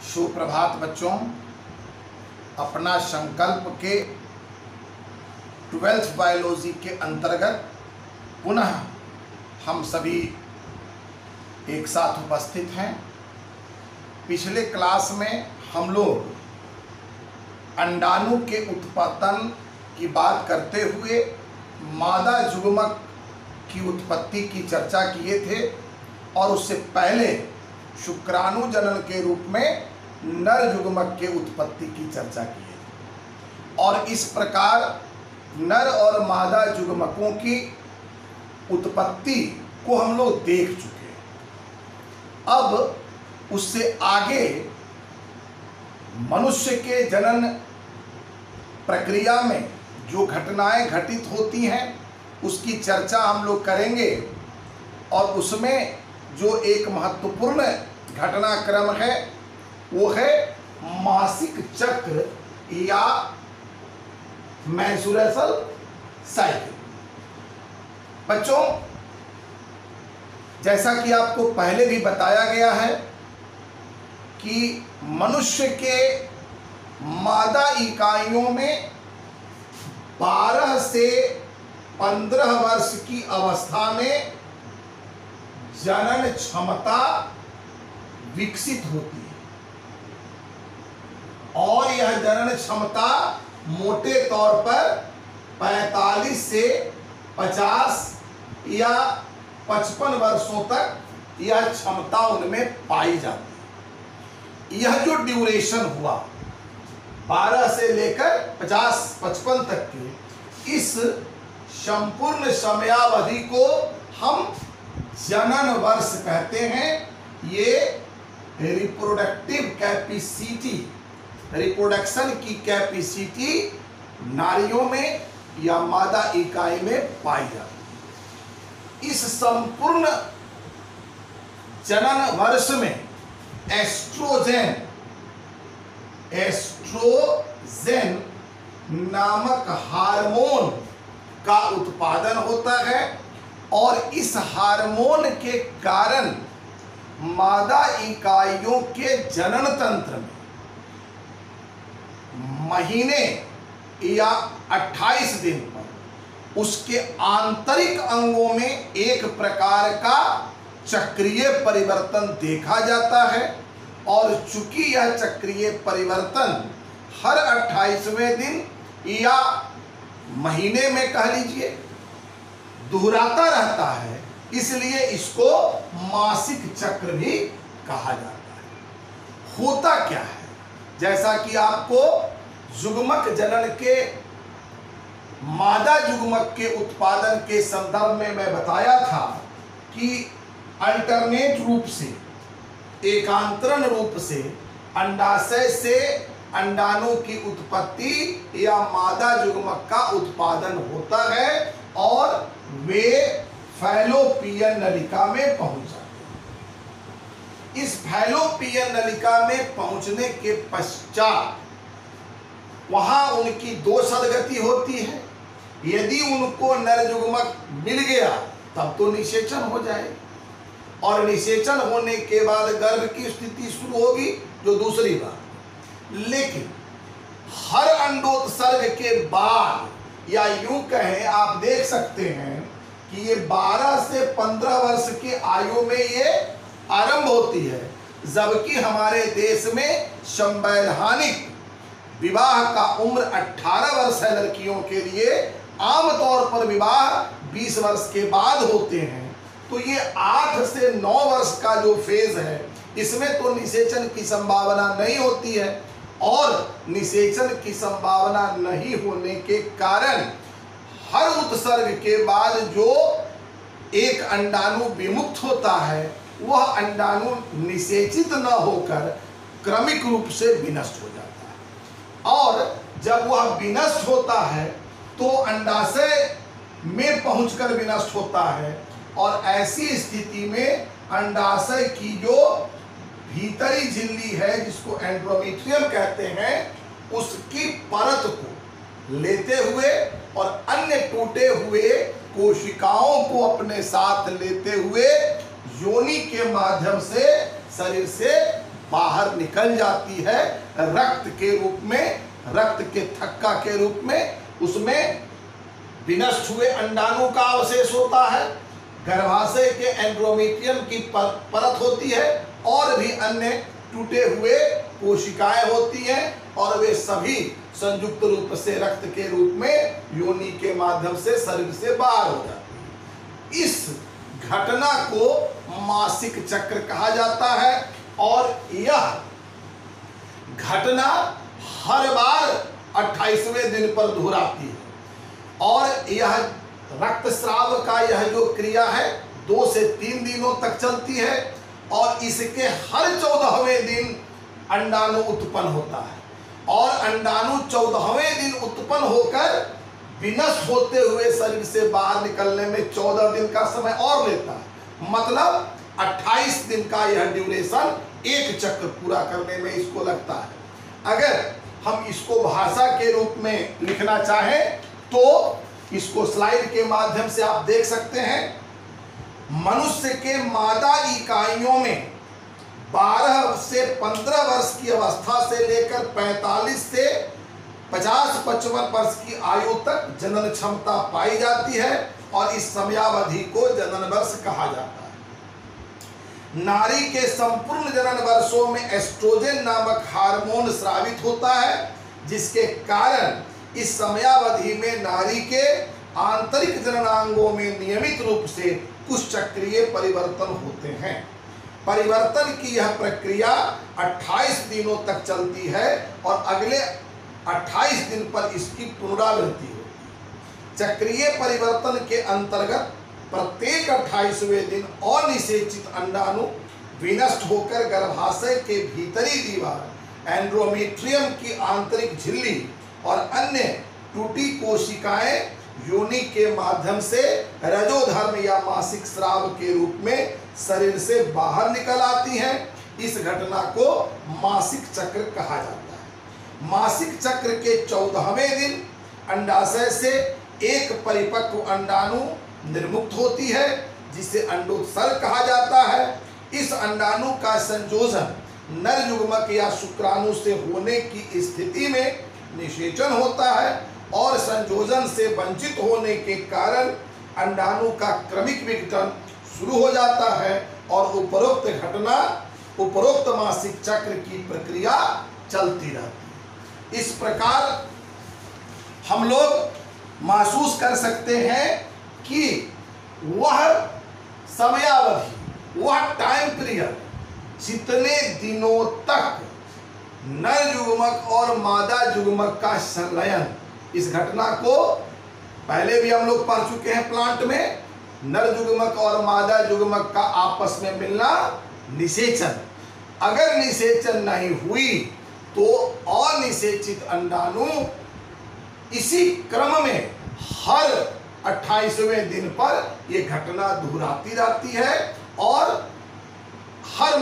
सुप्रभात बच्चों। अपना संकल्प के 12th बायोलॉजी के अंतर्गत पुनः हम सभी एक साथ उपस्थित हैं। पिछले क्लास में हम लोग अंडाणु के उत्पादन की बात करते हुए मादा युग्मक की उत्पत्ति की चर्चा किए थे और उससे पहले शुक्राणु जनन के रूप में नर युग्मक के उत्पत्ति की चर्चा की है और इस प्रकार नर और मादा युग्मकों की उत्पत्ति को हम लोग देख चुके हैं। अब उससे आगे मनुष्य के जनन प्रक्रिया में जो घटनाएं घटित होती हैं उसकी चर्चा हम लोग करेंगे और उसमें जो एक महत्वपूर्ण घटनाक्रम है वो है मासिक चक्र या मेंस्ट्रुअल साइकिल। बच्चों, जैसा कि आपको पहले भी बताया गया है कि मनुष्य के मादा इकाइयों में 12 से 15 वर्ष की अवस्था में जनन क्षमता विकसित होती है और यह जनन क्षमता मोटे तौर पर 45 से 50 या 55 वर्षों तक यह क्षमता उनमें पाई जाती है। यह जो ड्यूरेशन हुआ 12 से लेकर 50-55 तक के, इस संपूर्ण समयावधि को हम जनन वर्ष कहते हैं। ये रिप्रोडक्टिव कैपेसिटी, रिप्रोडक्शन की कैपेसिटी नारियों में या मादा इकाई में पाई जाती है। इस संपूर्ण जनन वर्ष में एस्ट्रोजेन नामक हार्मोन का उत्पादन होता है और इस हार्मोन के कारण मादा इकाइयों के जनन तंत्र में महीने या 28 दिन पर उसके आंतरिक अंगों में एक प्रकार का चक्रीय परिवर्तन देखा जाता है और चूंकि यह चक्रीय परिवर्तन हर 28वें दिन या महीने में कह लीजिए दोहराता रहता है, इसलिए इसको मासिक चक्र भी कहा जाता है। होता क्या है, जैसा कि आपको युग्मक जनन के मादा युग्मक के उत्पादन के संदर्भ में मैं बताया था कि अल्टरनेट रूप से, एकांतरण रूप से अंडाशय से अंडाणु की उत्पत्ति या मादा युग्मक का उत्पादन होता है और वे फैलोपियन नलिका में पहुंच जाते हैं। इस फैलोपियन नलिका में पहुंचने के पश्चात वहां उनकी दो सदगति होती है। यदि उनको नर युग्मक मिल गया तब तो निषेचन हो जाए और निषेचन होने के बाद गर्भ की स्थिति शुरू होगी, जो दूसरी बात। लेकिन हर अंडोत्सर्ग के बाद या यूं कहें, आप देख सकते हैं कि ये 12 से 15 वर्ष की आयु में ये आरंभ होती है, जबकि हमारे देश में संवैधानिक विवाह का उम्र 18 वर्ष है लड़कियों के लिए। आमतौर पर विवाह 20 वर्ष के बाद होते हैं। तो ये 8 से 9 वर्ष का जो फेज है, इसमें तो निषेचन की संभावना नहीं होती है और निषेचन की संभावना नहीं होने के कारण हर उत्सर्ग के बाद जो एक अंडाणु विमुक्त होता है वह अंडाणु निषेचित न होकर क्रमिक रूप से विनष्ट हो जाता है और जब वह विनष्ट होता है तो अंडाशय में पहुंचकर विनष्ट होता है और ऐसी स्थिति में अंडाशय की जो भीतरी झिल्ली है, जिसको एंडोमेट्रियम कहते हैं, उसकी परत को लेते हुए और अन्य टूटे हुए कोशिकाओं को अपने साथ लेते हुए योनि के माध्यम से शरीर से बाहर निकल जाती है रक्त के रूप में, रक्त के थक्का के रूप में। उसमें विनष्ट हुए अंडाणु का अवशेष होता है, गर्भाशय के एंड्रोमेट्रियम की परत होती है और भी अन्य टूटे हुए कोशिकाएं होती हैं और वे सभी संयुक्त रूप से रक्त के रूप में योनि के माध्यम से शरीर से बाहर हो जाती है। इस घटना को मासिक चक्र कहा जाता है और यह घटना हर बार 28वें दिन पर दोहराती है और यह रक्तस्राव का यह जो क्रिया है 2 से 3 दिनों तक चलती है और इसके हर 14वें दिन अंडाणु उत्पन्न होता है और अंडाणु 14वें दिन उत्पन्न होकर विनष्ट होते हुए शरीर से बाहर निकलने में 14 दिन का समय और लेता है। मतलब 28 दिन का यह ड्यूरेशन एक चक्र पूरा करने में इसको लगता है। अगर हम इसको भाषा के रूप में लिखना चाहें तो इसको स्लाइड के माध्यम से आप देख सकते हैं। मनुष्य के मादा इकाइयों में 12 से 15 वर्ष की अवस्था से लेकर 45 से 50-55 वर्ष की आयु तक जनन क्षमता पाई जाती है और इस समयावधि को जनन वर्ष कहा जाता है। नारी के संपूर्ण जनन वर्षों में एस्ट्रोजन नामक हार्मोन स्रावित होता है, जिसके कारण इस समयावधि में नारी के आंतरिक जननांगों में नियमित रूप से कुछ चक्रीय परिवर्तन होते हैं। परिवर्तन की यह प्रक्रिया 28 दिनों तक चलती है और अगले 28 दिन पर इसकी पुनरावृत्ति होती है। चक्रीय परिवर्तन के अंतर्गत प्रत्येक 28वें दिन अनिषेचित अंडाणु विनष्ट होकर गर्भाशय के भीतरी दीवार, एंड्रोमेट्रियम की आंतरिक झिल्ली और अन्य टूटी कोशिकाएं योनि के माध्यम से रजोधर्म या मासिक स्राव के रूप में शरीर से बाहर निकल आती हैं। इस घटना को मासिक चक्र कहा जाता है। मासिक चक्र के 14वें दिन अंडाशय से एक परिपक्व अंडाणु निर्मुक्त होती है, जिसे अंडोत्सर्ग कहा जाता है। इस अंडाणु का संयोजन नर युग्मक या शुक्राणु से होने की स्थिति में निषेचन होता है और संयोजन से वंचित होने के कारण अंडाणु का क्रमिक विघटन शुरू हो जाता है और उपरोक्त मासिक चक्र की प्रक्रिया चलती रहती है। इस प्रकार हम लोग महसूस कर सकते हैं कि वह समयावधि, वह टाइम पीरियड जितने दिनों तक नर युग्मक और मादा युग्मक का संलयन, इस घटना को पहले भी हम लोग पढ़ चुके हैं प्लांट में, नर युग्मक और मादा युग्मक का आपस में मिलना निषेचन। अगर निषेचन नहीं हुई तो अनिषेचित अंडाणु इसी क्रम में हर 28वें दिन पर यह घटना दोहराती रहती है और हर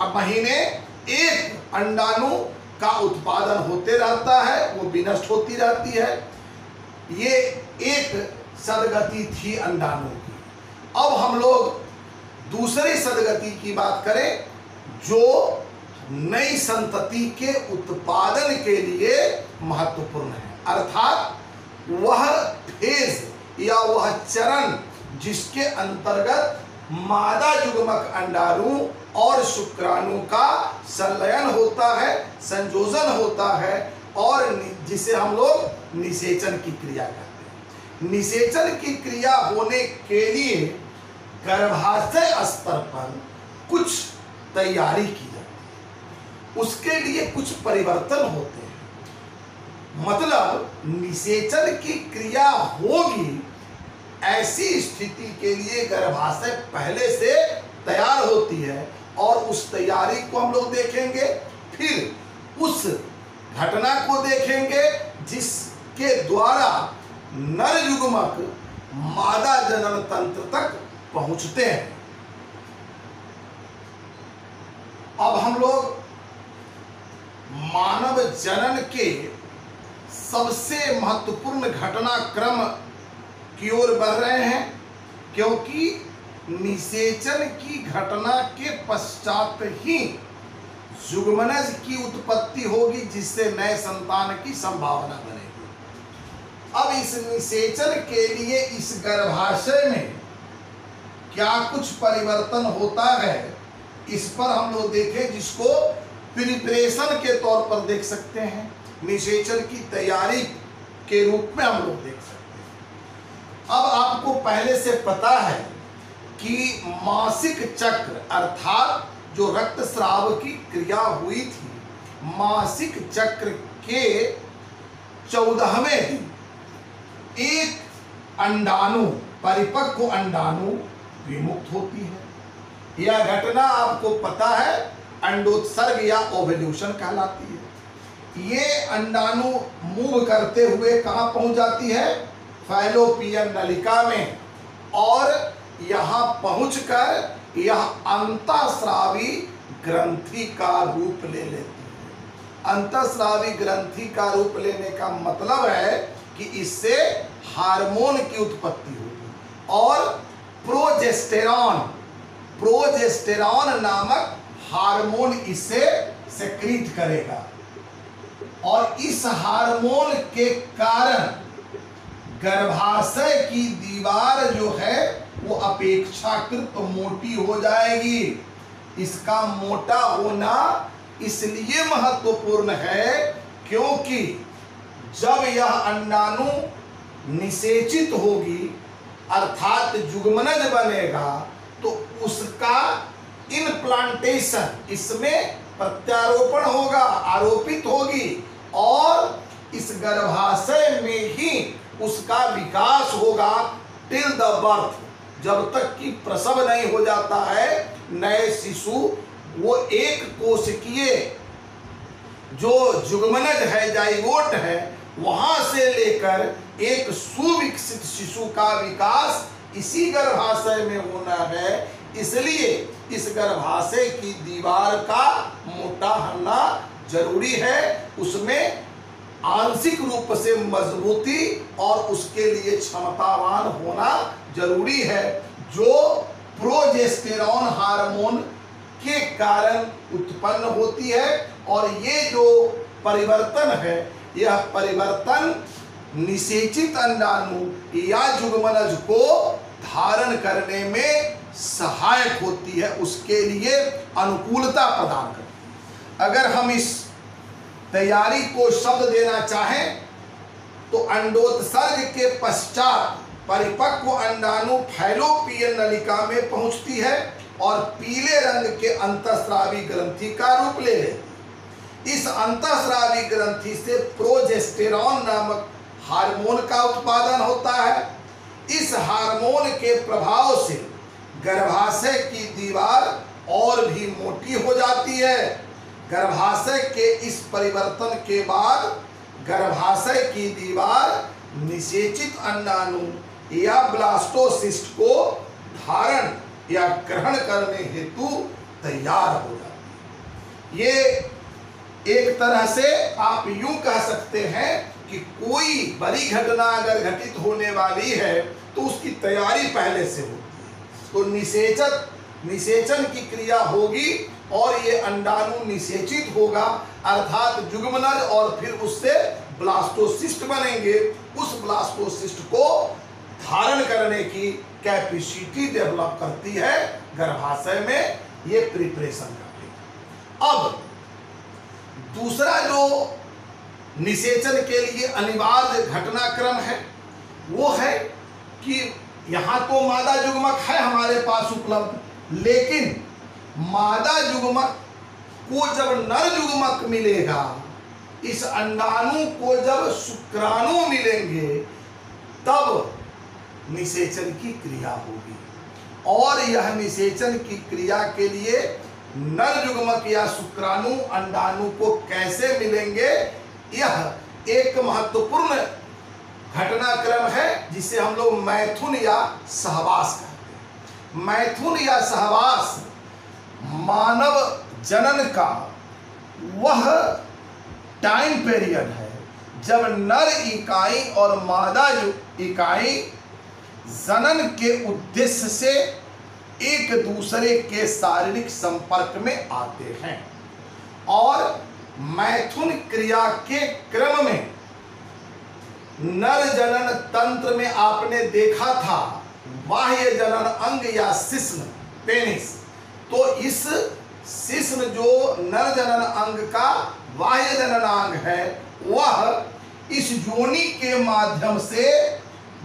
महीने एक अंडाणु का उत्पादन होते रहता है, वो विनष्ट होती रहती है। ये एक सदगति थी अंडाणु की। अब हम लोग दूसरी सदगति की बात करें जो नई संतति के उत्पादन के लिए महत्वपूर्ण है, अर्थात वह फेज या वह चरण जिसके अंतर्गत मादा युग्मक अंडाणु और शुक्राणु का संलयन होता है, संयोजन होता है और जिसे हम लोग निषेचन की क्रिया कहते हैं। निषेचन की क्रिया होने के लिए गर्भाशय स्तर पर कुछ तैयारी की जाती है, उसके लिए कुछ परिवर्तन होते हैं। मतलब निषेचन की क्रिया होगी ऐसी स्थिति के लिए गर्भाशय पहले से तैयार होती है और उस तैयारी को हम लोग देखेंगे। फिर उस घटना को देखेंगे जिसके द्वारा नर युग्मक मादा जनन तंत्र तक पहुंचते हैं। अब हम लोग मानव जनन के सबसे महत्वपूर्ण घटनाक्रम की ओर बढ़ रहे हैं, क्योंकि निषेचन की घटना के पश्चात ही जुगमनज की उत्पत्ति होगी, जिससे नए संतान की संभावना बनेगी। अब इस निषेचन के लिए इस गर्भाशय में क्या कुछ परिवर्तन होता है, इस पर हम लोग देखें, जिसको प्रिपरेशन के तौर पर देख सकते हैं, निषेचन की तैयारी के रूप में हम लोग देख सकते हैं। अब आपको पहले से पता है कि मासिक चक्र अर्थात जो रक्तस्राव की क्रिया हुई थी, मासिक चक्र के 14वें दिन एक अंडाणु, परिपक्व अंडाणु विमुक्त होती है। यह घटना आपको पता है अंडोत्सर्ग या ओव्यूलेशन कहलाती है। ये अंडाणु मूव करते हुए कहाँ पहुंच जाती है, फैलोपियन नलिका में, और यहाँ पहुंचकर यह अंतःस्रावी ग्रंथि का रूप ले लेती है। अंतःस्रावी ग्रंथि का रूप लेने का मतलब है कि इससे हार्मोन की उत्पत्ति होगी और प्रोजेस्टेरॉन नामक हार्मोन इसे सेक्रीट करेगा, और इस हार्मोन के कारण गर्भाशय की दीवार जो है वो अपेक्षाकृत मोटी हो जाएगी। इसका मोटा होना इसलिए महत्वपूर्ण है क्योंकि जब यह अंडाणु निषेचित होगी अर्थात जुगमनज बनेगा, तो उसका इनप्लांटेशन, इसमें प्रत्यारोपण होगा, आरोपित होगी, और इस गर्भाशय में ही उसका विकास होगा टिल द बर्थ, जब तक कि प्रसव नहीं हो जाता है। नए शिशु वो एक कोशिकीय जो जुगमनज है, जाइगोट है, वहां से लेकर एक सुविकसित शिशु का विकास इसी गर्भाशय में होना है। इसलिए इस गर्भाशय की दीवार का मोटा होना जरूरी है, उसमें आंशिक रूप से मजबूती और उसके लिए क्षमतावान होना जरूरी है, जो प्रोजेस्टेरॉन हार्मोन के कारण उत्पन्न होती है। और ये जो परिवर्तन है, यह परिवर्तन निषेचित अंडाणु या जुगमनज को धारण करने में सहायक होती है, उसके लिए अनुकूलता प्रदान करती है। अगर हम इस तैयारी को शब्द देना चाहें तो अंडोत्सर्ग के पश्चात परिपक्व अंडाणु फैलोपियन नलिका में पहुंचती है और पीले रंग के अंतःस्रावी ग्रंथि का रूप ले लेती है। इस अंतःस्रावी ग्रंथि से प्रोजेस्टेरॉन नामक हार्मोन का उत्पादन होता है। इस हार्मोन के प्रभाव से गर्भाशय की दीवार और भी मोटी हो जाती है। गर्भाशय के इस परिवर्तन के बाद गर्भाशय की दीवार निषेचित अंडाणु या ब्लास्टोसिस्ट को धारण या ग्रहण करने हेतु तैयार हो जाती है। ये एक तरह से आप यूं कह सकते हैं कि कोई बड़ी घटना अगर घटित होने वाली है तो उसकी तैयारी पहले से होती है। तो निषेचन की क्रिया होगी और ये अंडाणु निषेचित होगा अर्थात जुगमनज, और फिर उससे ब्लास्टोसिस्ट बनेंगे। उस ब्लास्टोसिस्ट को धारण करने की कैपेसिटी डेवलप करती है गर्भाशय में, ये प्रिपरेशन करती है। अब दूसरा जो निषेचन के लिए अनिवार्य घटनाक्रम है वो है कि यहाँ तो मादा जुग्मक है हमारे पास उपलब्ध, लेकिन मादा जुग्मक को जब नर जुग्मक मिलेगा, इस अंडाणु को जब शुक्राणु मिलेंगे, तब निषेचन की क्रिया होगी। और यह निषेचन की क्रिया के लिए नर जुग्मक या शुक्राणु अंडाणु को कैसे मिलेंगे, यह एक महत्वपूर्ण घटनाक्रम है जिसे हम लोग मैथुन या सहवास कहते हैं। मैथुन या सहवास मानव जनन का वह टाइम पीरियड है जब नर इकाई और मादा इकाई जनन के उद्देश्य से एक दूसरे के शारीरिक संपर्क में आते हैं। और मैथुन क्रिया के क्रम में नर जनन तंत्र में आपने देखा था बाह्य जनन अंग या शिश्न पेनिस, तो इस शिश्न जो नर जनन अंग का बाह्य जनन अंग है वह इस योनि के माध्यम से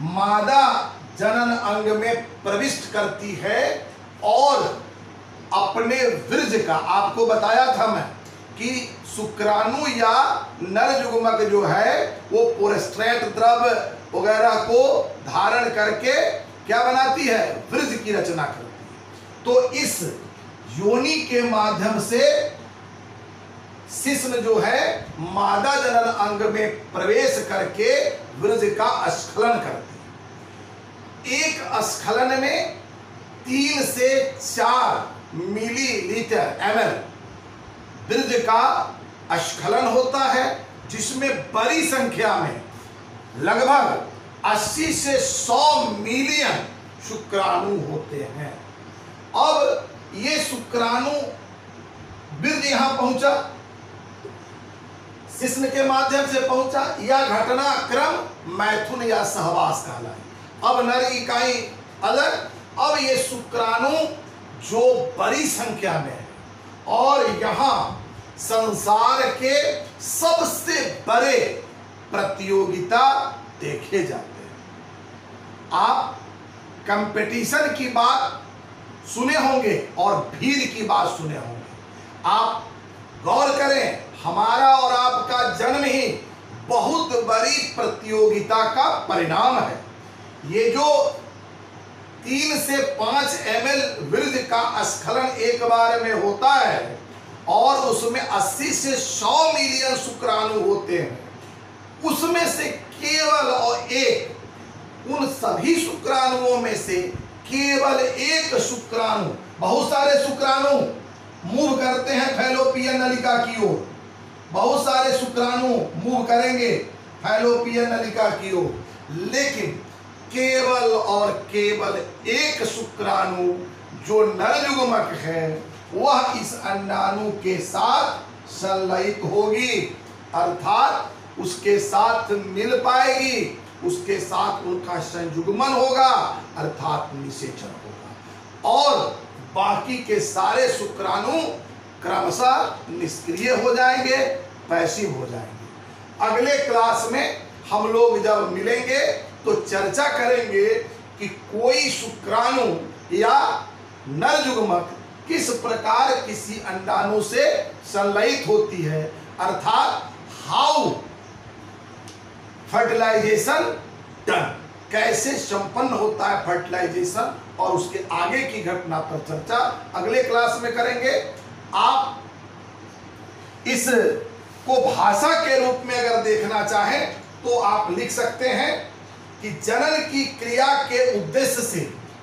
मादा जनन अंग में प्रविष्ट करती है और अपने वीर्य का, आपको बताया था मैं कि शुक्राणु या नर युग्मक जो है वो प्रोस्टेट द्रव्य वगैरह को धारण करके क्या बनाती है, वीर्य की रचना करती है। तो इस योनि के माध्यम से शिश्न जो है मादा जनन अंग में प्रवेश करके वीर्य का स्खलन करती है। एक स्खलन में 3 से 4 मिलीलीटर ml वीर्य का स्खलन होता है, जिसमें बड़ी संख्या में लगभग 80 से 100 मिलियन शुक्राणु होते हैं। अब ये शुक्राणु वीर्य यहां पहुंचा, शिश्न के माध्यम से पहुंचा, यह घटनाक्रम मैथुन या सहवास कहलाए। अब नर इकाई अलग, अब ये शुक्राणु जो बड़ी संख्या में है और यहाँ संसार के सबसे बड़े प्रतियोगिता देखे जाते हैं। आप कंपटीशन की बात सुने होंगे और भीड़ की बात सुने होंगे। आप गौर करें, हमारा और आपका जन्म ही बहुत बड़ी प्रतियोगिता का परिणाम है। ये जो 3 से 5 ml वीर्य का स्खलन एक बार में होता है और उसमें 80 से 100 मिलियन शुक्राणु होते हैं, उसमें से केवल और एक, उन सभी शुक्राणुओं में से केवल एक शुक्राणु, बहुत सारे शुक्राणु मूव करते हैं फैलोपियन नलिका की ओर, बहुत सारे शुक्राणु मूव करेंगे फैलोपियन नलिका की ओर, लेकिन केवल और केवल एक शुक्राणु जो नर युग्मक है वह इस अंडाणु के साथ संलयित होगी, अर्थात उसके साथ मिल पाएगी, उसके साथ उनका संयुग्मन होगा अर्थात निषेचन होगा, और बाकी के सारे शुक्राणु क्रमशः निष्क्रिय हो जाएंगे, पैसिव हो जाएंगे। अगले क्लास में हम लोग जब मिलेंगे तो चर्चा करेंगे कि कोई शुक्राणु या नर युग्मक किस प्रकार किसी अंडाणु से संलयित होती है, अर्थात हाउ फर्टिलाइजेशन डन, कैसे संपन्न होता है फर्टिलाइजेशन, और उसके आगे की घटना पर चर्चा अगले क्लास में करेंगे। आप इस को भाषा के रूप में अगर देखना चाहें तो आप लिख सकते हैं कि जनन की क्रिया के उद्देश्य से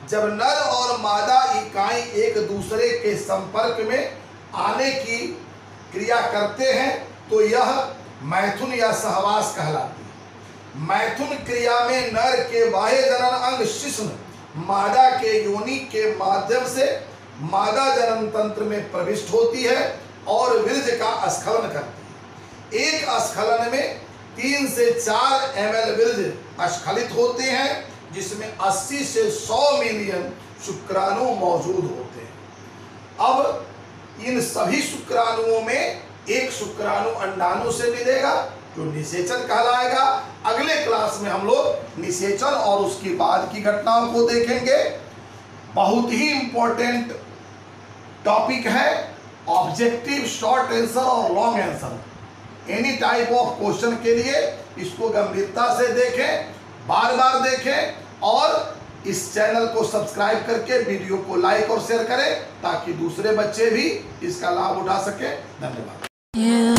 जब नर और मादा इकाई एक दूसरे के संपर्क में आने की क्रिया करते हैं तो यह मैथुन या सहवास कहलाती है। मैथुन क्रिया में नर के बाह्य जनन अंग शिश्न मादा के योनि के माध्यम से मादा जनन तंत्र में प्रविष्ट होती है और वीर्य का स्खलन करती है। एक स्खलन में 3 से 4 ml वीर्य स्खलित होते हैं, जिसमें 80 से 100 मिलियन शुक्राणु मौजूद होते हैं। अब इन सभी शुक्राणुओं में एक शुक्राणु अंडाणु से मिलेगा जो निषेचन कहलाएगा। अगले क्लास में हम लोग निषेचन और उसकी बाद की घटनाओं को देखेंगे। बहुत ही इंपॉर्टेंट टॉपिक है, ऑब्जेक्टिव, शॉर्ट आंसर और long answer, any type of question के लिए इसको गंभीरता से देखें, बार बार देखें और इस चैनल को सब्सक्राइब करके वीडियो को लाइक और शेयर करें ताकि दूसरे बच्चे भी इसका लाभ उठा सकें। धन्यवाद।